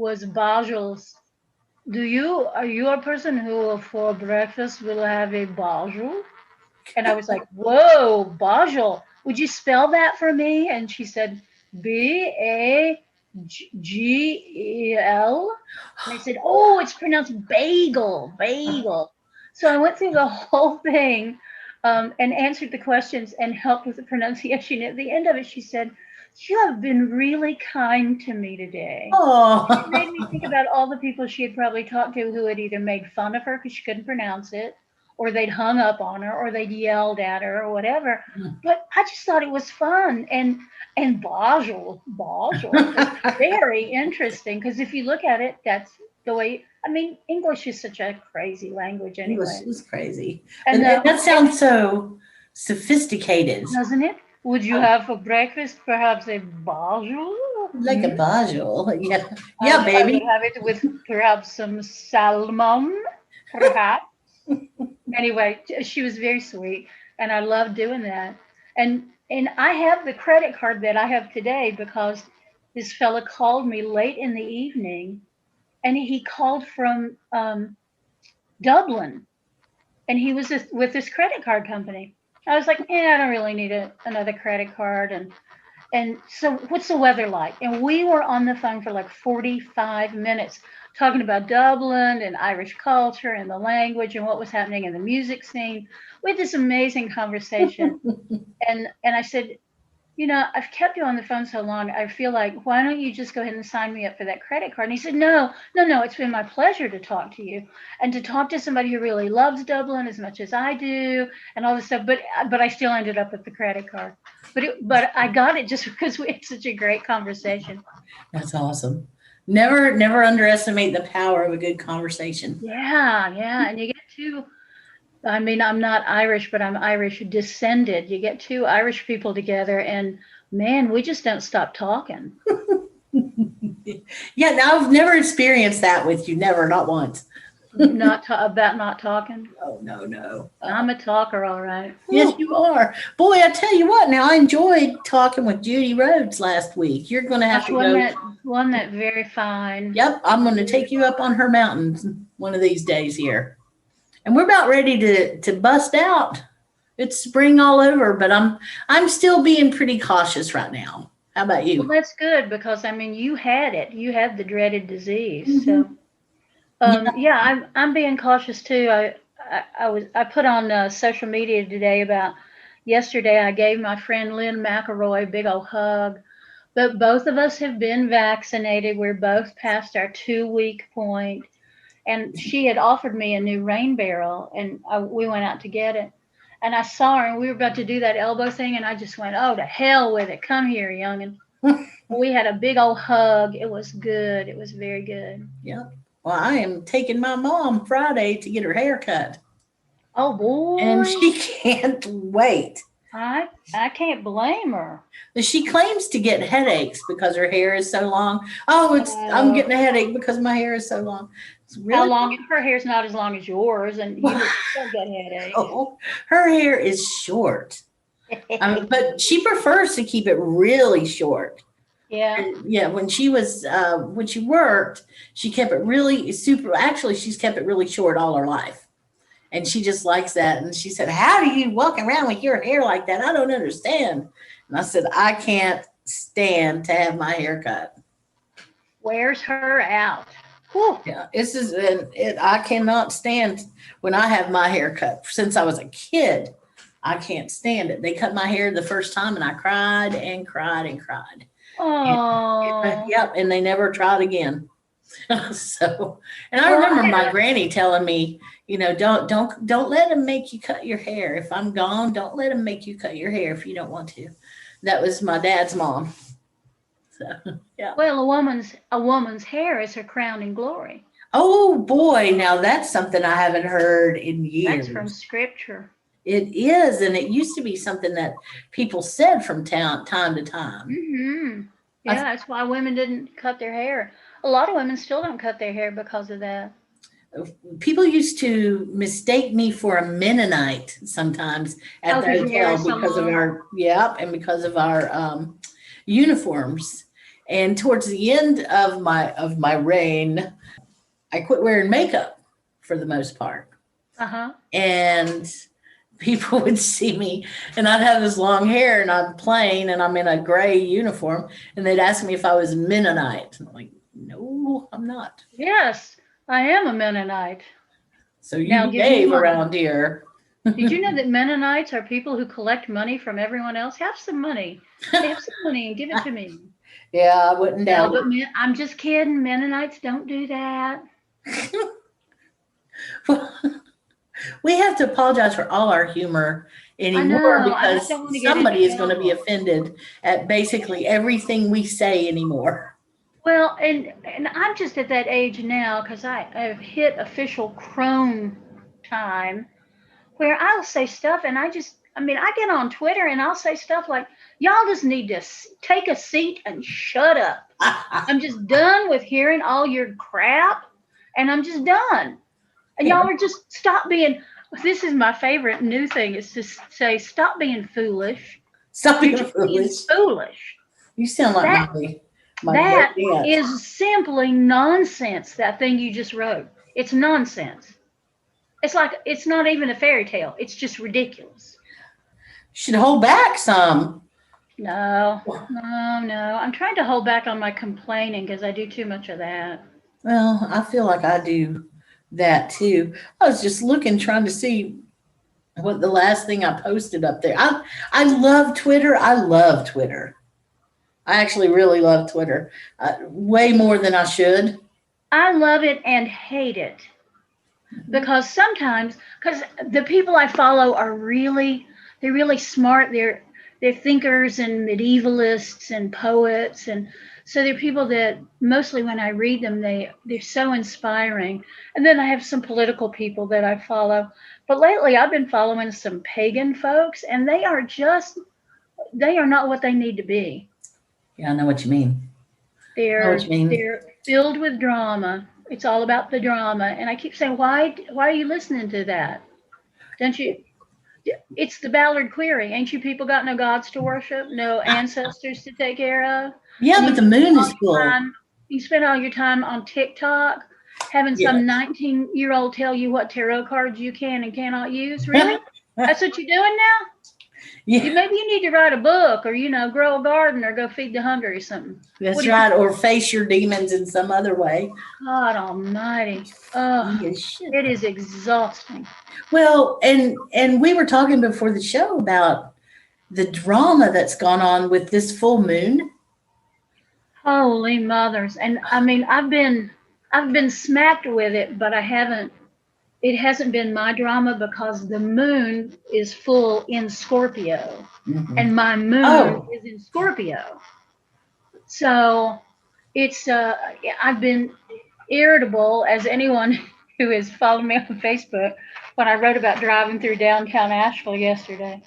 was Bagel's. Are you a person who for breakfast will have a Bagel? And I was like, whoa, Bagel, would you spell that for me? And she said, Bagel. And I said, oh, it's pronounced bagel, bagel. So I went through the whole thing and answered the questions and helped with the pronunciation. At the end of it, she said, you have been really kind to me today. Oh, It made me think about all the people she had probably talked to who had either made fun of her because she couldn't pronounce it, or they'd hung up on her, or they'd yelled at her, or whatever. But I just thought it was fun. And Bagel was very interesting because if you look at it, that's the way. I mean, English is such a crazy language anyway. English is crazy, And that sounds so sophisticated, doesn't it? Would you have for breakfast perhaps a Bagel? like a Bagel. Yeah, I baby. would have it with perhaps some salmon, perhaps. Anyway, she was very sweet, and I loved doing that. And I have the credit card that I have today because this fella called me late in the evening, and he called from Dublin, and he was with this credit card company. I was like, I don't really need another credit card. And so what's the weather like? And we were on the phone for like 45 minutes talking about Dublin and Irish culture and the language and what was happening in the music scene. We had this amazing conversation. and I said, I've kept you on the phone so long. I feel like, why don't you just go ahead and sign me up for that credit card? And he said, no, it's been my pleasure to talk to you and to talk to somebody who really loves Dublin as much as I do and all this stuff. But I still ended up with the credit card. But I got it just because we had such a great conversation. That's awesome. Never underestimate the power of a good conversation. Yeah. And you get to, I mean, I'm not Irish, but I'm Irish descended. You get two Irish people together and man, we just don't stop talking. Yeah, now I've never experienced that with you. Never, not once. About not talking? Oh, no. I'm a talker, all right. Yes, you are. Boy, I tell you what, now I enjoyed talking with Judy Rhodes last week. You're going to have to go. Wasn't that very fine? Yep, I'm going to take you up on her mountain one of these days here. And we're about ready to bust out. It's spring all over, but I'm still being pretty cautious right now. How about you? Well, that's good because I mean you had it. You had the dreaded disease. So I'm being cautious too. I put on social media today about yesterday I gave my friend Lynn McElroy a big old hug. But both of us have been vaccinated. We're both past our 2-week point. And she had offered me a new rain barrel, and we went out to get it. And I saw her, and we were about to do that elbow thing, and I just went, oh, to hell with it. Come here, youngin'. We had a big old hug. It was good. It was very good. Yep. Well, I am taking my mom Friday to get her hair cut. Oh, boy. And she can't wait. I can't blame her. She claims to get headaches because her hair is so long. I'm getting a headache because my hair is so long. Really how long? Her hair's not as long as yours, and you still get headaches. Oh, her hair is short, but she prefers to keep it really short. Yeah. And, yeah. When she worked, she kept it really super. Actually, she's kept it really short all her life. And she just likes that. And she said, how do you walk around with your hair like that? I don't understand. And I said, I can't stand to have my hair cut. Wears her out. Whew. Yeah, I cannot stand when I have my hair cut. Since I was a kid, I can't stand it. They cut my hair the first time and I cried and cried and cried. Oh. Yep, and they never tried again. So, and I remember my granny telling me, don't let them make you cut your hair. If I'm gone, don't let them make you cut your hair if you don't want to. That was my dad's mom. So, yeah. Well, a woman's hair is her crowning glory. Oh boy, now that's something I haven't heard in years. That's from scripture. It is, and it used to be something that people said from time to time. Mm-hmm. Yeah, that's why women didn't cut their hair. A lot of women still don't cut their hair because of that. People used to mistake me for a Mennonite sometimes at the hotel because of our uniforms. And towards the end of my reign, I quit wearing makeup for the most part. And people would see me and I'd have this long hair and I'm plain and I'm in a gray uniform and they'd ask me if I was a Mennonite. And I'm like, no, I'm not. Yes, I am a Mennonite. So you behave around here. Did you know that Mennonites are people who collect money from everyone else? Have some money. Have some money and give it to me. Yeah, I wouldn't doubt it. But I'm just kidding. Mennonites don't do that. We have to apologize for all our humor anymore because somebody is going to be offended at basically everything we say anymore. Well, and I'm just at that age now because I've hit official crone time where I'll say stuff and I get on Twitter and I'll say stuff like, y'all just need to take a seat and shut up. I'm just done with hearing all your crap and I'm just done. And y'all are just stop being, this is my favorite new thing is to say, stop being foolish. Stop being foolish. You sound like that is simply nonsense, that thing you just wrote. It's nonsense. It's like, it's not even a fairy tale. It's just ridiculous. You should hold back some. No. I'm trying to hold back on my complaining because I do too much of that. Well, I feel like I do that too. I was just trying to see what the last thing I posted up there. I love Twitter. I actually really love Twitter, way more than I should. I love it and hate it because sometimes, because the people I follow are they're really smart. They're thinkers and medievalists and poets, and so they're people that mostly when I read them, they're so inspiring. And then I have some political people that I follow, but lately I've been following some pagan folks, and they are not what they need to be. Yeah, I know what you mean. They're filled with drama. It's all about the drama. And I keep saying, why are you listening to that? Don't you? It's the Ballard query. Ain't you people got no gods to worship? No ancestors to take care of? Yeah, but the moon is full. You spend all your time on TikTok having some 19-year-old tell you what tarot cards you can and cannot use. Really? That's what you're doing now? Yeah. Maybe you need to write a book or, grow a garden or go feed the hungry or something. That's right. Or face your demons in some other way. God almighty. Oh, it is exhausting. Well, and we were talking before the show about the drama that's gone on with this full moon. Holy mothers. And I've been smacked with it, but it hasn't been my drama because the moon is full in Scorpio, and my moon is in Scorpio. So it's, I've been irritable, as anyone who has followed me on Facebook, when I wrote about driving through downtown Asheville yesterday,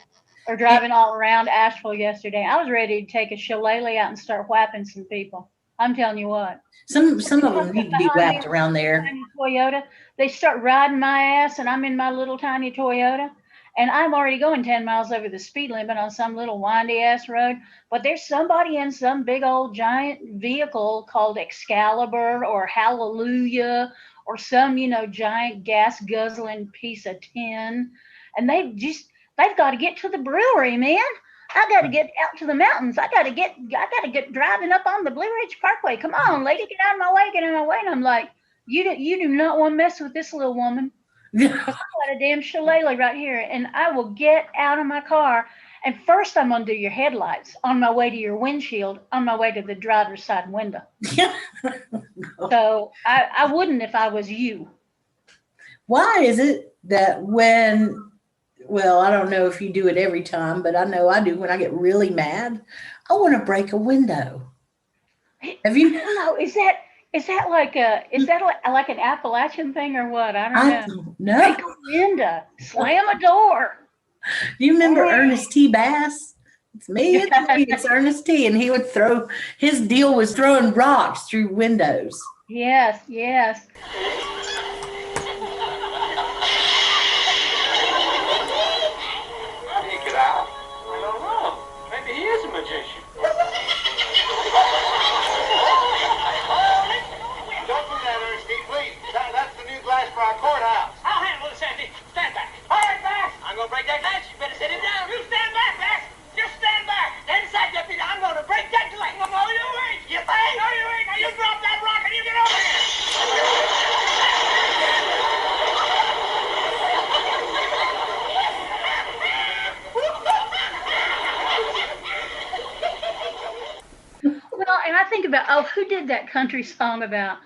or driving all around Asheville yesterday. I was ready to take a shillelagh out and start whapping some people. I'm telling you what. Some of them need to be whapped around there. Toyota. They start riding my ass, and I'm in my little tiny Toyota, and I'm already going 10 miles over the speed limit on some little windy ass road. But there's somebody in some big old giant vehicle called Excalibur or Hallelujah or some, giant gas guzzling piece of tin, and they've got to get to the brewery, man. I got to get out to the mountains. I got to get driving up on the Blue Ridge Parkway. Come on, lady, get out of my way, get out of my way. And I'm like, you do not want to mess with this little woman. I've got a damn shillelagh right here, and I will get out of my car. And first I'm going to do your headlights on my way to your windshield, on my way to the driver's side window. So I wouldn't if I was you. Why is it that I don't know if you do it every time, but I know I do when I get really mad, I want to break a window. Have you? No, is that like an Appalachian thing or what? I don't know. Break a window, slam a door. Do you remember Ernest T. Bass? It's me. It's Ernest T. And he would his deal was throwing rocks through windows. Yes. did that country song about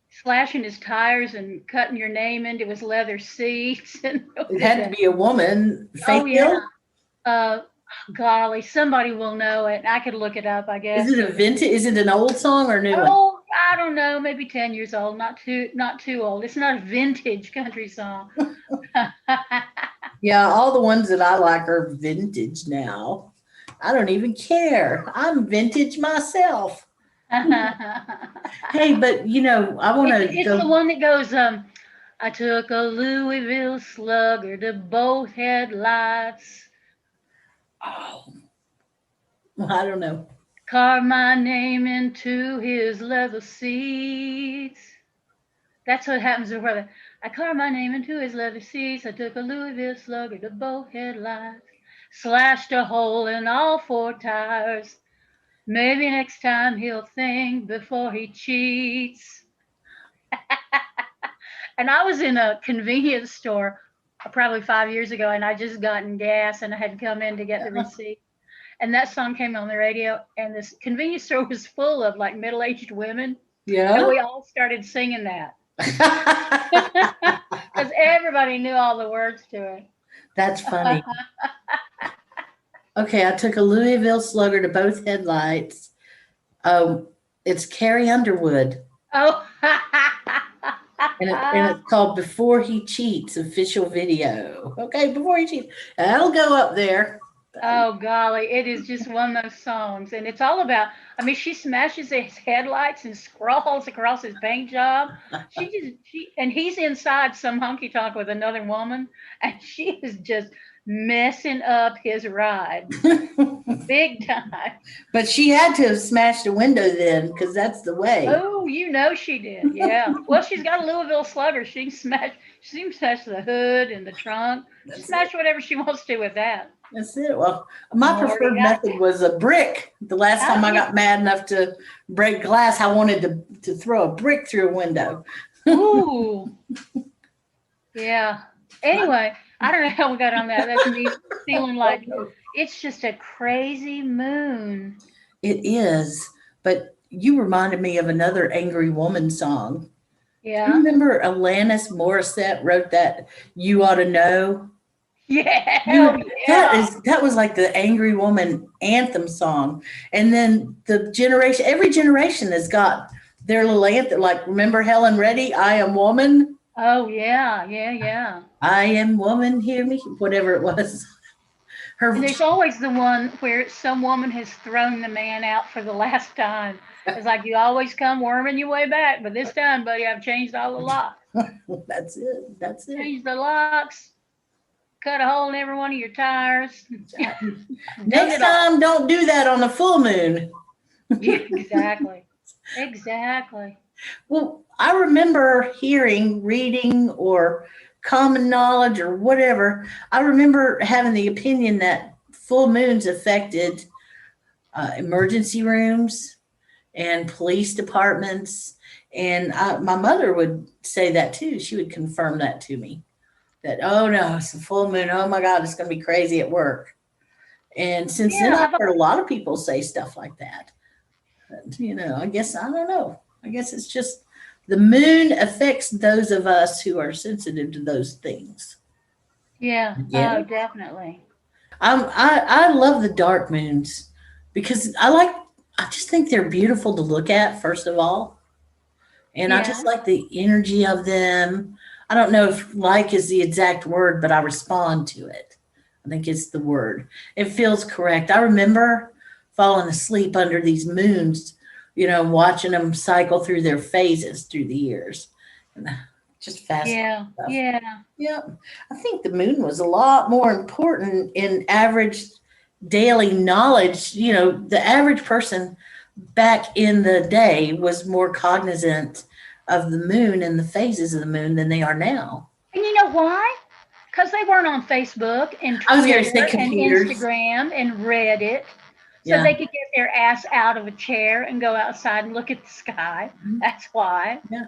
slashing his tires and cutting your name into his leather seats. And It had to be a woman. oh Faith yeah. Hill? Golly, somebody will know it. I could look it up, I guess. Is it a vintage? Is it an old song or a new one? Oh, I don't know, maybe 10 years old, not too old. It's not a vintage country song. Yeah, all the ones that I like are vintage now. I don't even care. I'm vintage myself. Hey, but you know, I want to. It's the one that goes, I took a Louisville Slugger to both headlights. Oh, well, I don't know. Carved my name into his leather seats. That's what happens with brother. I carved my name into his leather seats. I took a Louisville Slugger to both headlights. Slashed a hole in all 4 tires. Maybe next time he'll think before he cheats. And I was in a convenience store probably 5 years ago, and I just gotten gas, and I had come in to get the receipt. And that song came on the radio, and this convenience store was full of like middle-aged women. Yeah. And we all started singing that. Because everybody knew all the words to it. That's funny. Okay, I took a Louisville Slugger to both headlights. It's Carrie Underwood. Oh. And it's called Before He Cheats, official video. Okay, Before He Cheats. That'll go up there. Oh, golly. It is just one of those songs. And it's all about, I mean, she smashes his headlights and scrawls across his paint job. And he's inside some honky tonk with another woman. And she is just messing up his ride. Big time. But she had to have smashed a window then, because that's the way. Oh, you know she did. Yeah. Well, she's got a Louisville Slugger. She can smash the hood and the trunk. She smash whatever she wants to with that. That's it. Well, my preferred method was a brick. The last time I got mad enough to break glass, I wanted to throw a brick through a window. Ooh. Yeah. Anyway, I don't know how we got on that. That's me feeling like it's just a crazy moon. It is. But you reminded me of another Angry Woman song. Yeah. Do you remember Alanis Morissette wrote that You Ought to Know? Yeah. That was like the Angry Woman anthem song. And then every generation has got their little anthem. Like, remember Helen Reddy, I Am Woman? Oh, yeah. I am woman, hear me, whatever it was. And there's always the one where some woman has thrown the man out for the last time. It's like, you always come worming your way back, but this time, buddy, I've changed all the locks. That's it. Changed the locks. Cut a hole in every one of your tires. Next time, don't do that on a full moon. Yeah, exactly. Well, I remember hearing, reading, or common knowledge or whatever. I remember having the opinion that full moons affected emergency rooms and police departments. And my mother would say that too. She would confirm that to me. That, oh no, it's a full moon. Oh my God, it's going to be crazy at work. And since then, I've heard a lot of people say stuff like that. But, I guess, I don't know. I guess it's just the moon affects those of us who are sensitive to those things. Yeah. Oh, definitely. I love the dark moons because I just think they're beautiful to look at, first of all. And I just like the energy of them. I don't know if like is the exact word, but I respond to it. I think it's the word. It feels correct. I remember falling asleep under these moons, watching them cycle through their phases through the years. And just fascinating stuff. Yeah. I think the moon was a lot more important in average daily knowledge. The average person back in the day was more cognizant of the moon and the phases of the moon than they are now. And you know why? Because they weren't on Facebook and Twitter and Instagram and Reddit. So they could get their ass out of a chair and go outside and look at the sky. That's why. Yeah.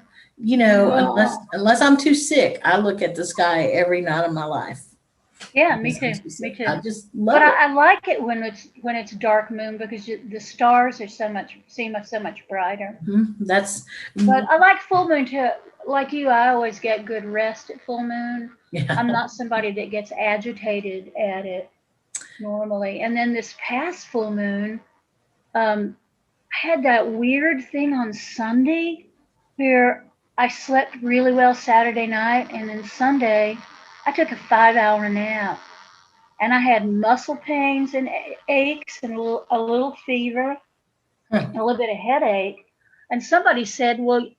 Unless I'm too sick, I look at the sky every night of my life. Yeah, me too. Me too. I just love But it. I like it when it's dark moon because the stars are seem so much brighter. That's But I like full moon too. Like you, I always get good rest at full moon. yeah. I'm not somebody that gets agitated at it normally. And then this past full moon, I had that weird thing on Sunday where I slept really well Saturday night, and then Sunday I took a 5 hour nap, and I had muscle pains and aches and a little fever, Huh. a little bit of headache. And somebody said, "Well,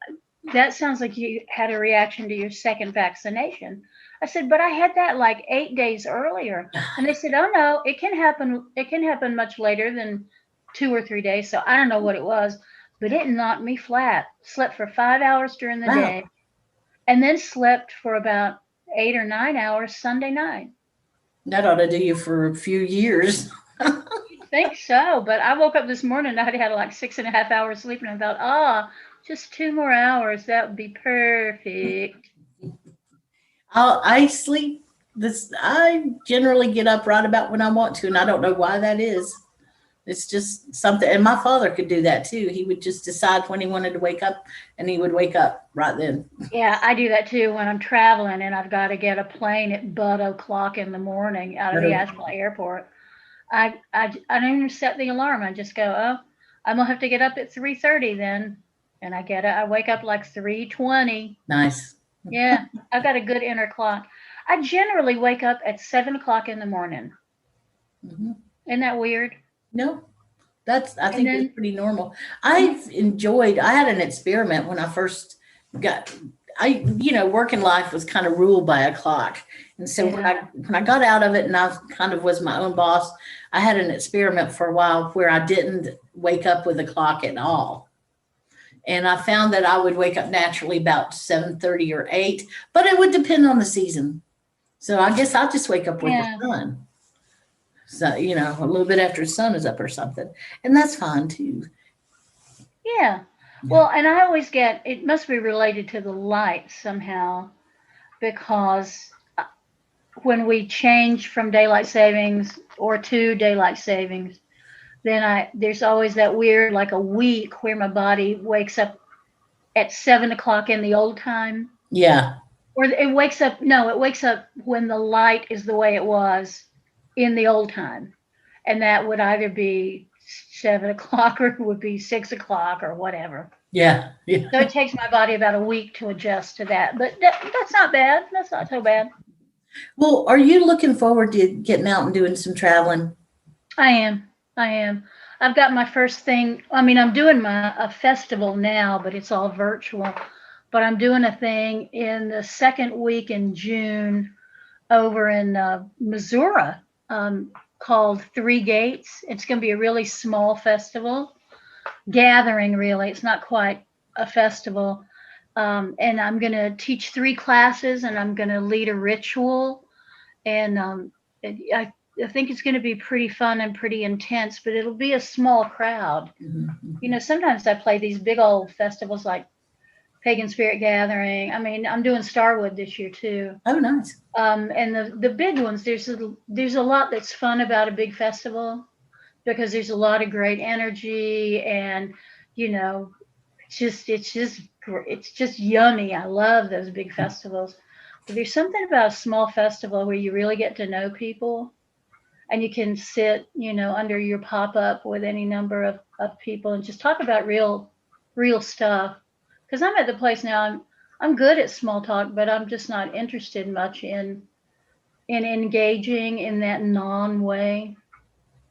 that sounds like you had a reaction to your second vaccination." I said, "But I had that like 8 days earlier." And they said, "Oh no, it can happen. It can happen much later than 2 or 3 days." So I don't know what it was, but it knocked me flat. Slept for 5 hours during the Wow. day, and then slept for about 8 or 9 hours Sunday night. That ought to do you for a few years. Think so, but I woke up this morning. I had like 6.5 hours sleep, and I thought, just 2 more hours. That would be perfect. I sleep this. I generally get up right about when I want to, and I don't know why that is. It's just something. And my father could do that too. He would just decide when he wanted to wake up, and he would wake up right then. Yeah, I do that too when I'm traveling and I've got to get a plane at but o'clock in the morning out of the Asheville airport. I don't even set the alarm. I just go, I'm gonna have to get up at 3:30 then, and I wake up like 3:20. Nice. Yeah, I've got a good inner clock. I generally wake up at 7 o'clock in the morning. Mm-hmm. Isn't that weird? No, I And think then that's pretty normal. I had an experiment when I first got, working life was kind of ruled by a clock. And so Yeah. when I got out of it and I kind of was my own boss, I had an experiment for a while where I didn't wake up with a clock at all. And I found that I would wake up naturally about 7:30 or 8, but it would depend on the season. So I guess I'll just wake up with Yeah. the sun. So, a little bit after the sun is up or something. And that's fine too. Yeah. Well, and I always get it must be related to the light somehow because when we change from daylight savings or to daylight savings, then there's always that weird like a week where my body wakes up at 7 o'clock in the old time. Yeah. Or it wakes up when the light is the way it was in the old time. And that would either be 7 o'clock or it would be 6 o'clock or whatever. Yeah. Yeah. So it takes my body about a week to adjust to that. But that's not bad. That's not so bad. Well, are you looking forward to getting out and doing some traveling? I am. I've got my first thing. I mean, I'm doing a festival now, but it's all virtual. But I'm doing a thing in the second week in June over in Missouri called Three Gates. It's going to be a really small festival, gathering really. It's not quite a festival. And I'm going to teach 3 classes and I'm going to lead a ritual. And I think it's going to be pretty fun and pretty intense, but it'll be a small crowd. Mm-hmm. Sometimes I play these big old festivals like Pagan Spirit Gathering. I mean, I'm doing Starwood this year too. Oh, nice. And the big ones, there's a lot that's fun about a big festival because there's a lot of great energy and it's just yummy. I love those big festivals. But there's something about a small festival where you really get to know people and you can sit, under your pop-up with any number of people and just talk about real stuff. Because I'm at the place now, I'm good at small talk, but I'm just not interested much in engaging in that non-way.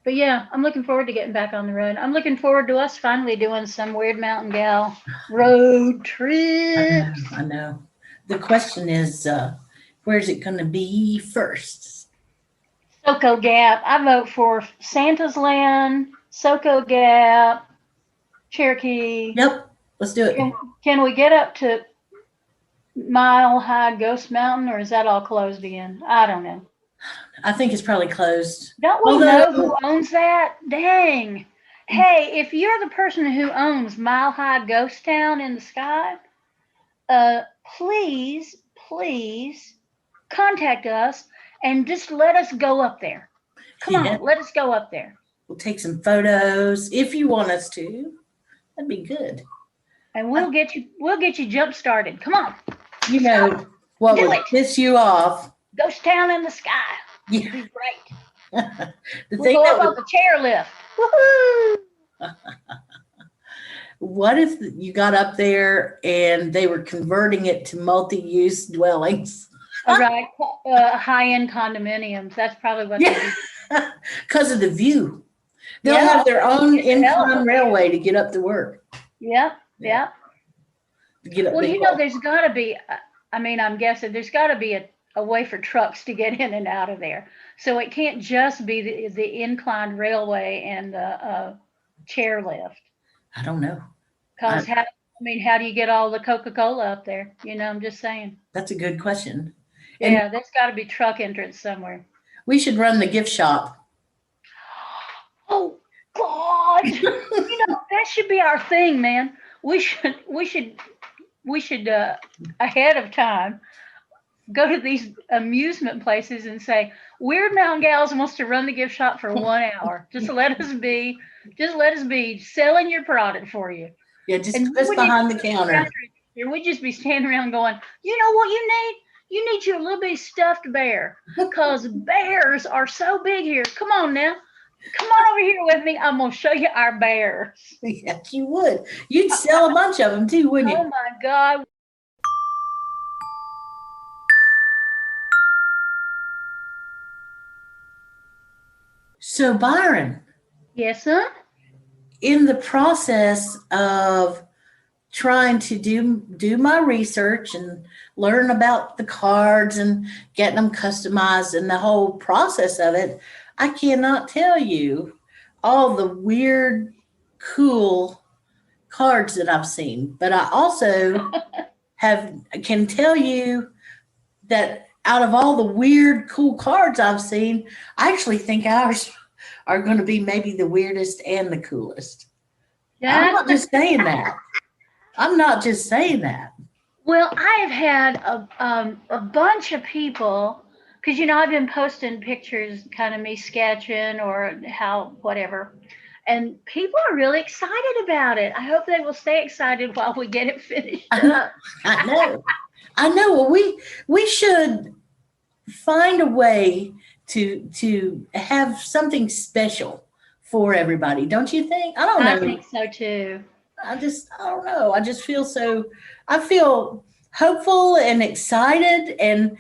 But yeah, I'm looking forward to getting back on the road. I'm looking forward to us finally doing some Weird Mountain Gal road trips. I know. The question is, where's it going to be first? Soco Gap. I vote for Santa's Land, Soco Gap, Cherokee. Yep. Let's do it. Can we get up to Mile High Ghost Mountain, or is that all closed again? I don't know. I think it's probably closed. Don't we know who owns that? Dang. Hey, if you're the person who owns Mile High Ghost Town in the sky, please contact us and just let us go up there. Come on, let us go up there. We'll take some photos if you want us to. That'd be good. And we'll get you jump started. Come on. You know what would piss you off? Ghost town in the sky. Yeah. It'd be great. We'll go up on the chairlift. Woohoo! What if you got up there and they were converting it to multi-use dwellings? Right. High-end condominiums. That's probably what they do. Because of the view. They'll have their own incline railway to get up to work. Yeah. Get up well, you know, there's got to be, I'm guessing there's got to be a way for trucks to get in and out of there. So it can't just be the inclined railway and the chairlift. I don't know. Because how do you get all the Coca-Cola up there? You know, I'm just saying. That's a good question. Yeah, there's got to be truck entrance somewhere. We should run the gift shop. Oh God! You know, that should be our thing, man. We should ahead of time go to these amusement places and say, Weird Mountain Gals wants to run the gift shop for 1 hour. Just let us be selling your product for you. Yeah, just put us behind the counter. We'd just be standing around going, you know what you need? You need your little bitty stuffed bear, because bears are so big here. Come on now. Come on over here with me. I'm going to show you our bears. Yes, you would. You'd sell a bunch of them too, wouldn't you? Oh, my God. So, Byron. Yes, sir? In the process of trying to do my research and learn about the cards and getting them customized and the whole process of it, I cannot tell you all the weird, cool cards that I've seen. But I also can tell you that out of all the weird, cool cards I've seen, I actually think ours are going to be maybe the weirdest and the coolest. I'm not just saying that. Well, I have had a bunch of people, because, you know, I've been posting pictures, kind of me sketching or whatever. And people are really excited about it. I hope they will stay excited while we get it finished up. I know. Well, we should find a way to have something special for everybody. Don't you think? I don't know. I think so too. I don't know. I feel hopeful and excited, and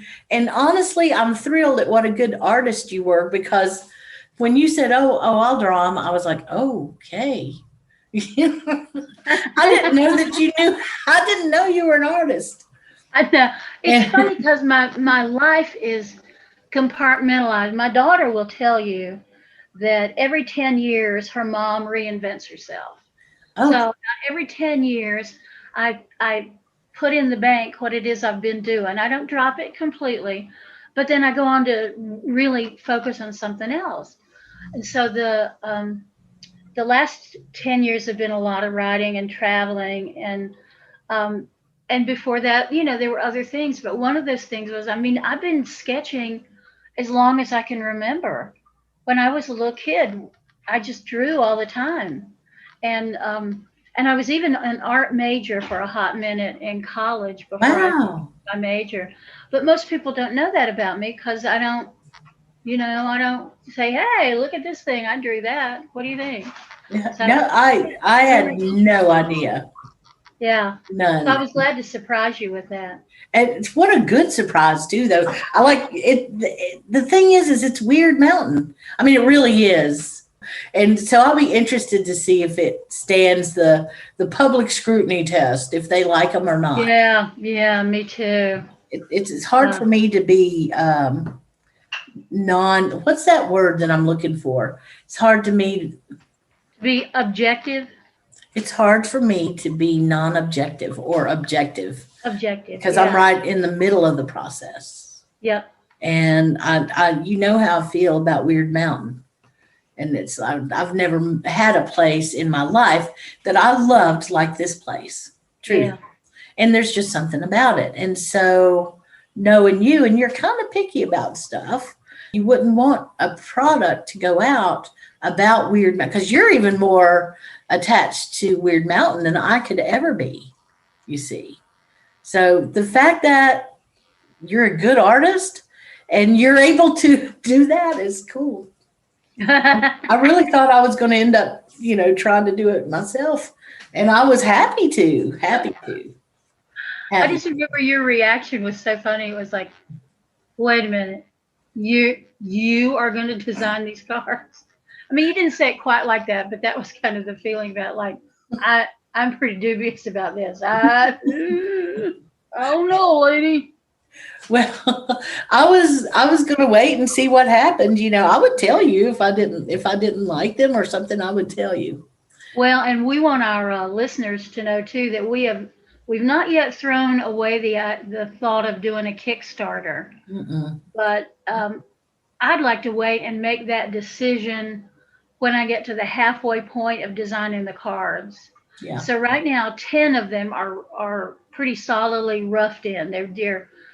honestly, I'm thrilled at what a good artist you were, because when you said, oh, I'll draw them, I was like, oh, okay. I didn't know that you knew. I didn't know you were an artist. I know. It's funny because my life is compartmentalized. My daughter will tell you that every 10 years her mom reinvents herself. Oh. So every 10 years I put in the bank what it is I've been doing. I don't drop it completely, but then I go on to really focus on something else. And so the last 10 years have been a lot of writing and traveling, and before that, you know, there were other things, but one of those things was, I've been sketching as long as I can remember. When I was a little kid, I just drew all the time. And I was even an art major for a hot minute in college before I finished my major. But most people don't know that about me, because I don't say, hey, look at this thing. I drew that. What do you think? So I had no idea. Yeah. None. So I was glad to surprise you with that. And what a good surprise too, though. I like it. The thing is it's Wyrd Mountain. It really is. And so I'll be interested to see if it stands the public scrutiny test, if they like them or not. Yeah, me too. It's hard for me to be what's that word that I'm looking for? It's hard to me to be objective. It's hard for me to be non-objective or objective. Objective. Because I'm right in the middle of the process. Yep. And I you know how I feel about Wyrd Mountain. And I've never had a place in my life that I loved like this place. True. Yeah. And there's just something about it. And so knowing you, and you're kind of picky about stuff. You wouldn't want a product to go out about Wyrd Mountain, because you're even more attached to Wyrd Mountain than I could ever be, you see. So the fact that you're a good artist and you're able to do that is cool. I really thought I was going to end up, trying to do it myself. And I was happy to. I just remember your reaction was so funny. It was like, wait a minute, you are going to design these cars? I mean, you didn't say it quite like that, but that was kind of the feeling about like, I'm pretty dubious about this. I don't know, lady. Well, I was going to wait and see what happened. I would tell you if I didn't like them or something. I would tell you. Well, and we want our listeners to know too that we've not yet thrown away the thought of doing a Kickstarter, but I'd like to wait and make that decision when I get to the halfway point of designing the cards. Yeah. So right now, 10 of them are pretty solidly roughed in.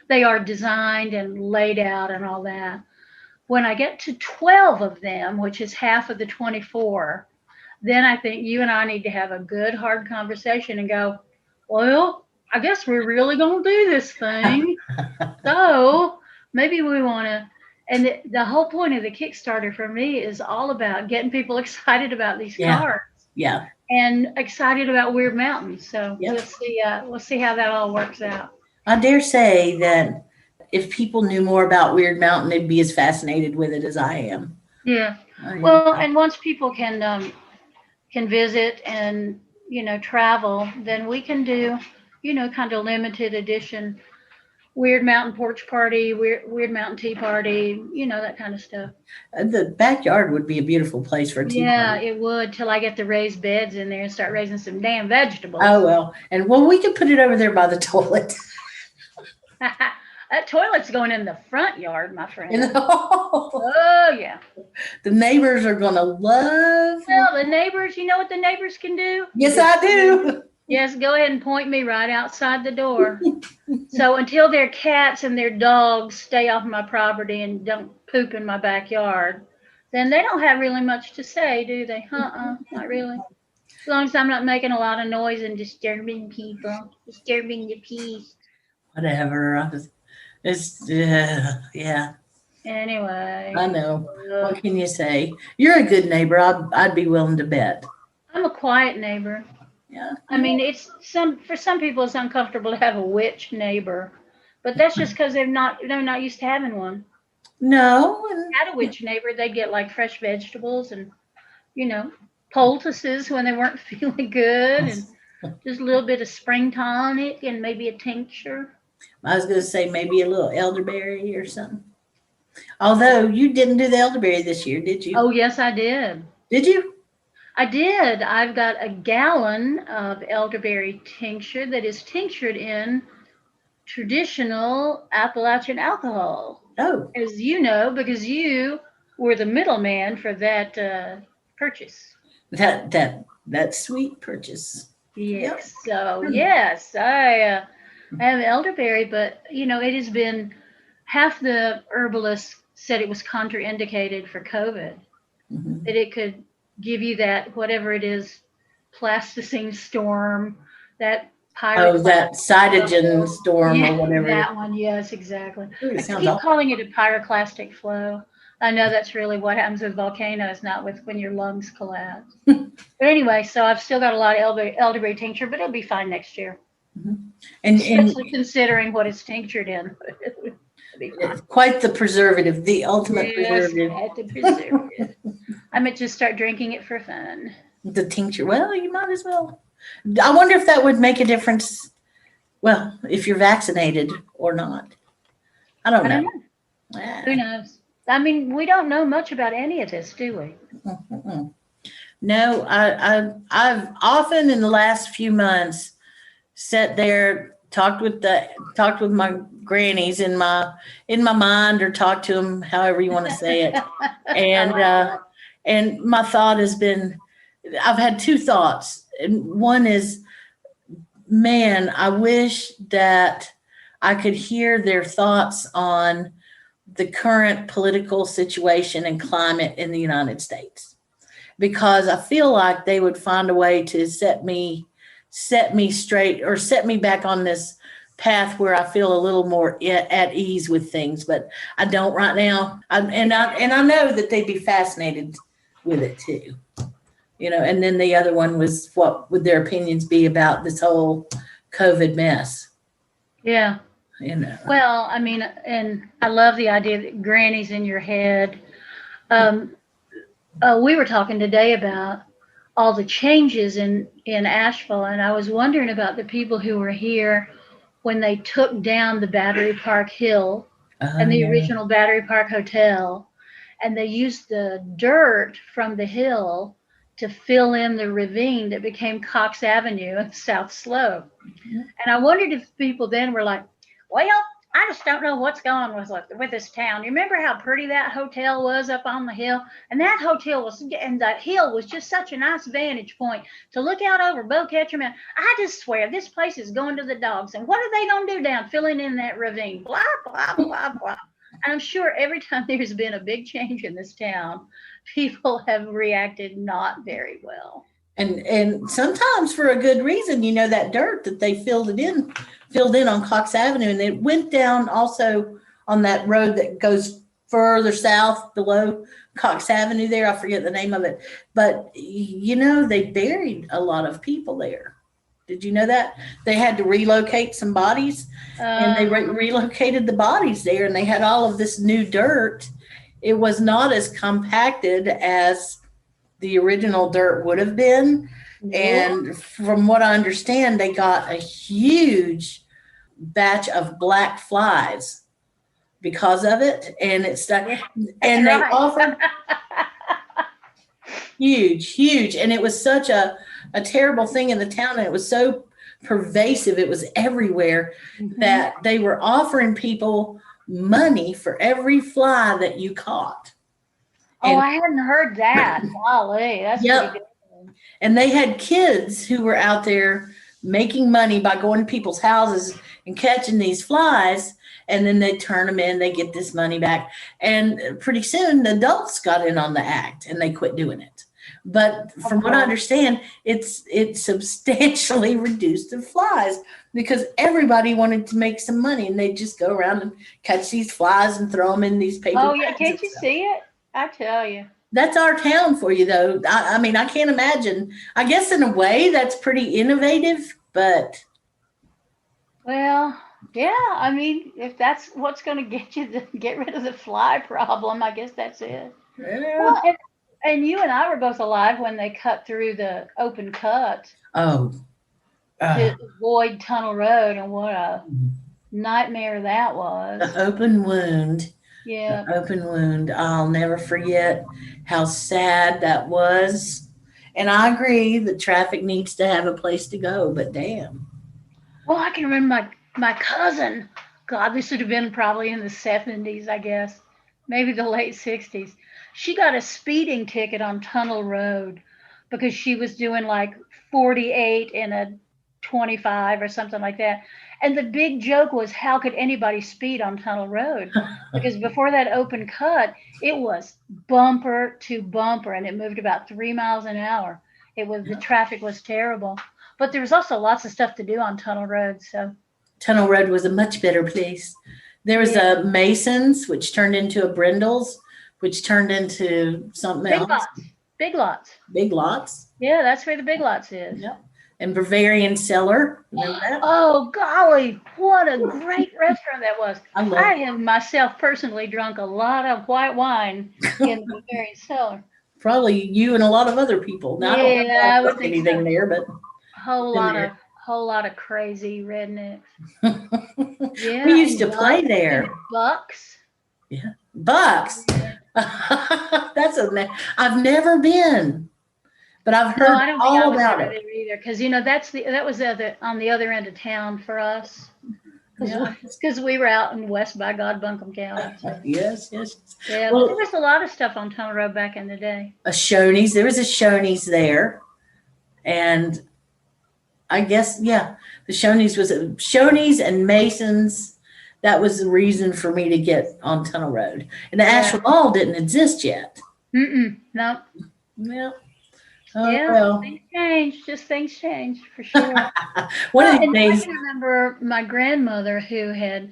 They are designed and laid out and all that. When I get to 12 of them, which is half of the 24, then I think you and I need to have a good hard conversation and go, well, I guess we're really going to do this thing. So maybe we want to. And the whole point of the Kickstarter for me is all about getting people excited about these cards. Yeah. And excited about Wyrd Mountain. So we'll see how that all works out. I dare say that if people knew more about Wyrd Mountain, they'd be as fascinated with it as I am. Yeah. Well, and once people can visit and travel, then we can do kind of limited edition Wyrd Mountain porch party, Wyrd Mountain tea party, that kind of stuff. The backyard would be a beautiful place for a tea party. Yeah, it would, till I get the raised beds in there and start raising some damn vegetables. Oh, well. And we could put it over there by the toilet. That toilet's going in the front yard, my friend. Oh, yeah. The neighbors are going to love. Well, the neighbors, you know what the neighbors can do? Yes, I do. Yes, go ahead and point me right outside the door. So until their cats and their dogs stay off my property and don't poop in my backyard, then they don't have really much to say, do they? Not really. As long as I'm not making a lot of noise and disturbing people, disturbing the peace. Whatever. Yeah. Anyway. I know. What can you say? You're a good neighbor. I'd be willing to bet. I'm a quiet neighbor. Yeah. I mean, for some people it's uncomfortable to have a witch neighbor, but that's just because they're not used to having one. No. Had a witch neighbor, they'd get like fresh vegetables and poultices when they weren't feeling good, and just a little bit of spring tonic and maybe a tincture. I was going to say maybe a little elderberry or something. Although you didn't do the elderberry this year, did you? Oh, yes, I did. Did you? I did. I've got a gallon of elderberry tincture that is tinctured in traditional Appalachian alcohol. Oh. As you know, because you were the middleman for that purchase. That sweet purchase. Yes. Yep. So, yes, I have elderberry, but, it has been, half the herbalists said it was contraindicated for COVID, that it could give you that, whatever it is, plasticine storm, that pirate. Oh, that cytogen storm or whatever. That one, yes, exactly. Ooh, I keep calling it a pyroclastic flow. I know that's really what happens with volcanoes, not with when your lungs collapse. But anyway, so I've still got a lot of elderberry tincture, but it'll be fine next year. And especially considering what it's tinctured in. Quite the preservative, the ultimate preservative. Quite the preservative. I might just start drinking it for fun. The tincture. Well, you might as well. I wonder if that would make a difference. Well, if you're vaccinated or not. I don't know. Who knows? I mean, we don't know much about any of this, do we? No, I've often in the last few months sat there, talked with my grannies in my mind, or talked to them, however you want to say it. And my thought has been, I've had two thoughts. And one is, man, I wish that I could hear their thoughts on the current political situation and climate in the United States, because I feel like they would find a way to set me straight, or set me back on this path where I feel a little more at ease with things, but I don't right now. And I know that they'd be fascinated with it too, and then the other one was, what would their opinions be about this whole COVID mess? Yeah. Well, I mean, and I love the idea that Granny's in your head. We were talking today about all the changes in Asheville, and I was wondering about the people who were here when they took down the Battery Park Hill and the original Battery Park Hotel, and they used the dirt from the hill to fill in the ravine that became Cox Avenue and South Slope. And I wondered if people then were like, well, I just don't know what's going on with this town. You remember how pretty that hotel was up on the hill? And that hill was just such a nice vantage point to look out over Bowcatcher Mountain. I just swear this place is going to the dogs. And what are they going to do down filling in that ravine? Blah, blah, blah, blah. And I'm sure every time there's been a big change in this town, people have reacted not very well. And sometimes for a good reason. That dirt that they filled in on Cox Avenue, and it went down also on that road that goes further south below Cox Avenue there. I forget the name of it, but they buried a lot of people there. Did you know that? They had to relocate some bodies, and they relocated the bodies there, and they had all of this new dirt. It was not as compacted as the original dirt would have been. And from what I understand, they got a huge batch of black flies because of it. And it's stuck. And they offered huge. And it was such a terrible thing in the town. And it was so pervasive. It was everywhere that they were offering people money for every fly that you caught. I hadn't heard that. Golly, that's pretty good. And they had kids who were out there making money by going to people's houses and catching these flies, and then they turn them in, they get this money back. And pretty soon the adults got in on the act and they quit doing it. But from what I understand, it substantially reduced the flies because everybody wanted to make some money, and they'd just go around and catch these flies and throw them in these paper bags. Oh, yeah, can't you see it? I tell you. That's our town for you, though. I mean, I can't imagine. I guess in a way that's pretty innovative, but. Well, yeah, I mean, if that's what's going to get you to get rid of the fly problem, I guess that's it. Yeah. Well, and you and I were both alive when they cut through the open cut to avoid Tunnel Road, and what a nightmare that was. The open wound. Yeah. The open wound. I'll never forget how sad that was. And I agree that traffic needs to have a place to go, but damn. Well, I can remember my cousin. God, this would have been probably in the 70s, I guess. Maybe the late 60s. She got a speeding ticket on Tunnel Road because she was doing like 48 in a 25 or something like that. And the big joke was, how could anybody speed on Tunnel Road? Because before that open cut, it was bumper to bumper, and it moved about 3 miles an hour. The traffic was terrible. But there was also lots of stuff to do on Tunnel Road. So Tunnel Road was a much better place. There was a Mason's, which turned into a Brindle's, which turned into something else. Big Lots. Big Lots. Yeah, that's where the Big Lots is. Yep. And Bavarian Cellar. Remember that? Oh, golly, what a great restaurant that was. I have myself personally drunk a lot of white wine in the Bavarian Cellar. Probably you and a lot of other people. Now, I would think anything there, but whole lot of crazy rednecks. Yeah, we used to play there. Bucks. Yeah, Bucks. That's I've never been. But I've heard I don't think all I about it either, because that was on the other end of town for us, because we were out in West by God Buncombe County. So. Yes. Yeah, well, there was a lot of stuff on Tunnel Road back in the day. A Shoney's, there was a Shoney's there, and I guess the Shoney's was Shoney's and Mason's that was the reason for me to get on Tunnel Road. And the Yeah. Asheville Mall didn't exist yet. No. Yeah. Oh, Yeah. well. Things change. Just things change for sure. One of And these I days, can remember my grandmother who had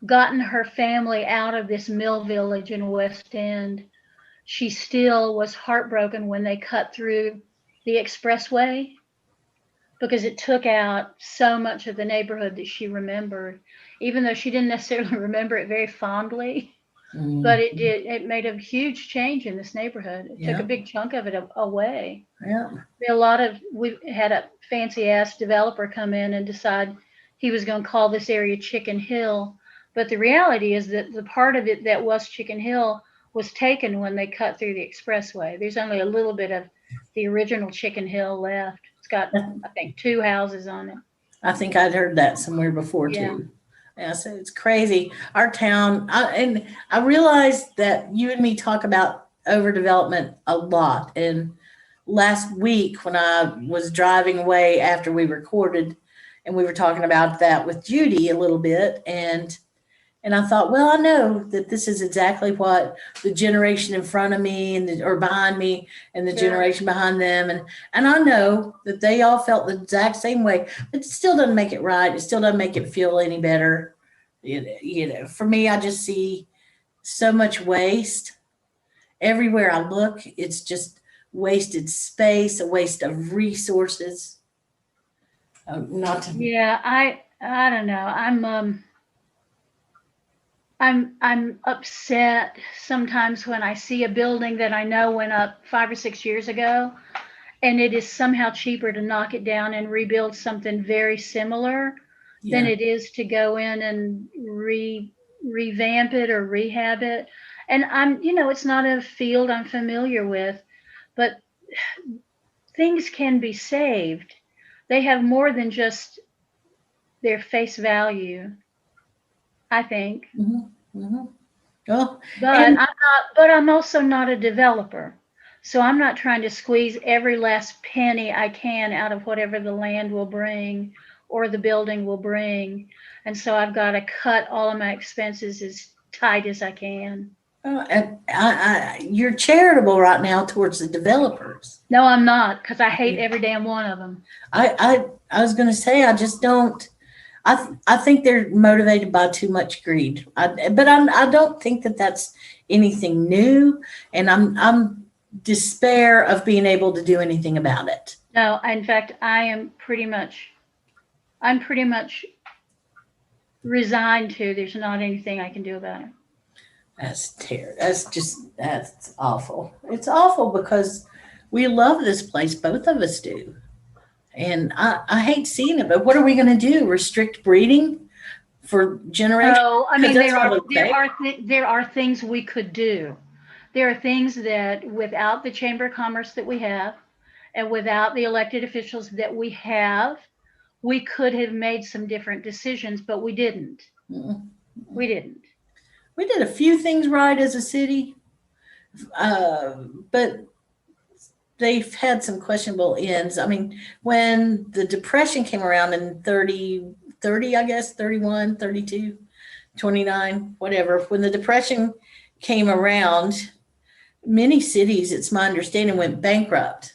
gotten her family out of this mill village in West End. She still was heartbroken when they cut through the expressway because it took out so much of the neighborhood that she remembered, even though she didn't necessarily remember it very fondly. But it did. It made a huge change in this neighborhood. It took a big chunk of it away. Yeah. We had a fancy ass developer come in and decide he was going to call this area Chicken Hill. But the reality is that the part of it that was Chicken Hill was taken when they cut through the expressway. There's only a little bit of the original Chicken Hill left. It's got, I think, 2 houses on it. I think I'd heard that somewhere before too. Yeah, so it's crazy. Our town, and I realized that you and me talk about overdevelopment a lot. And last week when I was driving away after we recorded, and we were talking about that with Judy a little bit, and I thought, well, I know that this is exactly what the generation in front of me or behind me and the generation behind them. And I know that they all felt the exact same way. It still doesn't make it right. It still doesn't make it feel any better. You know, for me, I just see so much waste. Everywhere I look, it's just wasted space, a waste of resources. Yeah, I don't know. I'm upset sometimes when I see a building that I know went up 5 or 6 years ago, and it is somehow cheaper to knock it down and rebuild something very similar than it is to go in and revamp it or rehab it. And it's not a field I'm familiar with, but things can be saved. They have more than just their face value, I think. Well, but I'm also not a developer. So I'm not trying to squeeze every last penny I can out of whatever the land will bring or the building will bring. And so I've got to cut all of my expenses as tight as I can. You're charitable right now towards the developers. No, I'm not, because I hate every damn one of them. I was going to say, I just don't. I think they're motivated by too much greed. I don't think that that's anything new, and I'm despair of being able to do anything about it. No, in fact, I'm pretty much resigned to. There's not anything I can do about it. That's terrible. That's awful. It's awful because we love this place. Both of us do. And I hate seeing it, but what are we going to do? Restrict breeding for generations? No, I mean, there are things we could do. There are things that without the Chamber of Commerce that we have and without the elected officials that we have, we could have made some different decisions, but we didn't. We didn't. We did a few things right as a city, but they've had some questionable ends. I mean, when the Depression came around in 30, I guess, 31, 32, 29, whatever, when the Depression came around, many cities, it's my understanding, went bankrupt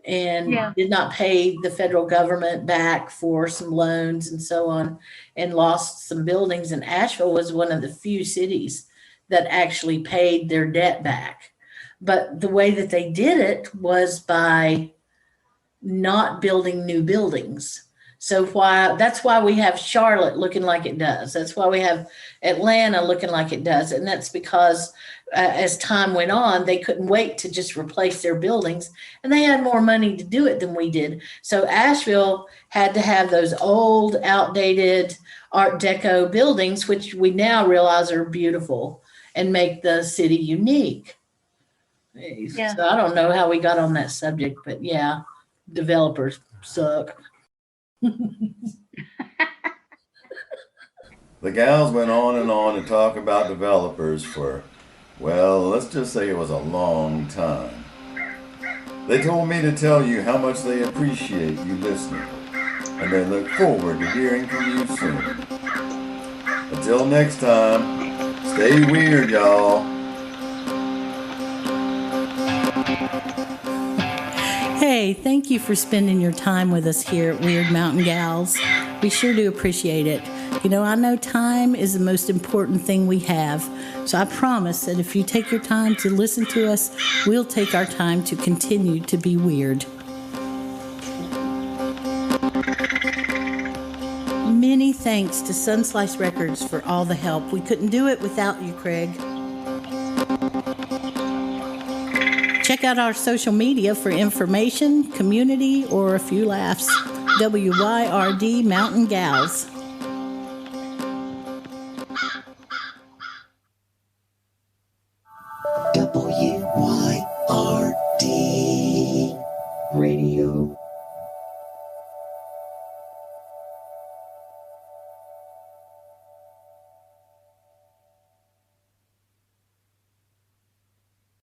and did not pay the federal government back for some loans and so on, and lost some buildings. And Asheville was one of the few cities that actually paid their debt back. But the way that they did it was by not building new buildings. So that's why we have Charlotte looking like it does. That's why we have Atlanta looking like it does. And that's because as time went on, they couldn't wait to just replace their buildings, and they had more money to do it than we did. So Asheville had to have those old, outdated Art Deco buildings, which we now realize are beautiful and make the city unique. Yeah. So I don't know how we got on that subject, but yeah, developers suck. The gals went on and talk about developers for, well, let's just say it was a long time. They told me to tell you how much they appreciate you listening, and they look forward to hearing from you soon. Until next time, stay weird, y'all. Hey, thank you for spending your time with us here at Weird Mountain Gals. We sure do appreciate it. You know, I know time is the most important thing we have. So I promise that if you take your time to listen to us, we'll take our time to continue to be weird. Many thanks to Sunslice Records for all the help. We couldn't do it without you, Craig. Check out our social media for information, community, or a few laughs. WYRD Mountain Gals.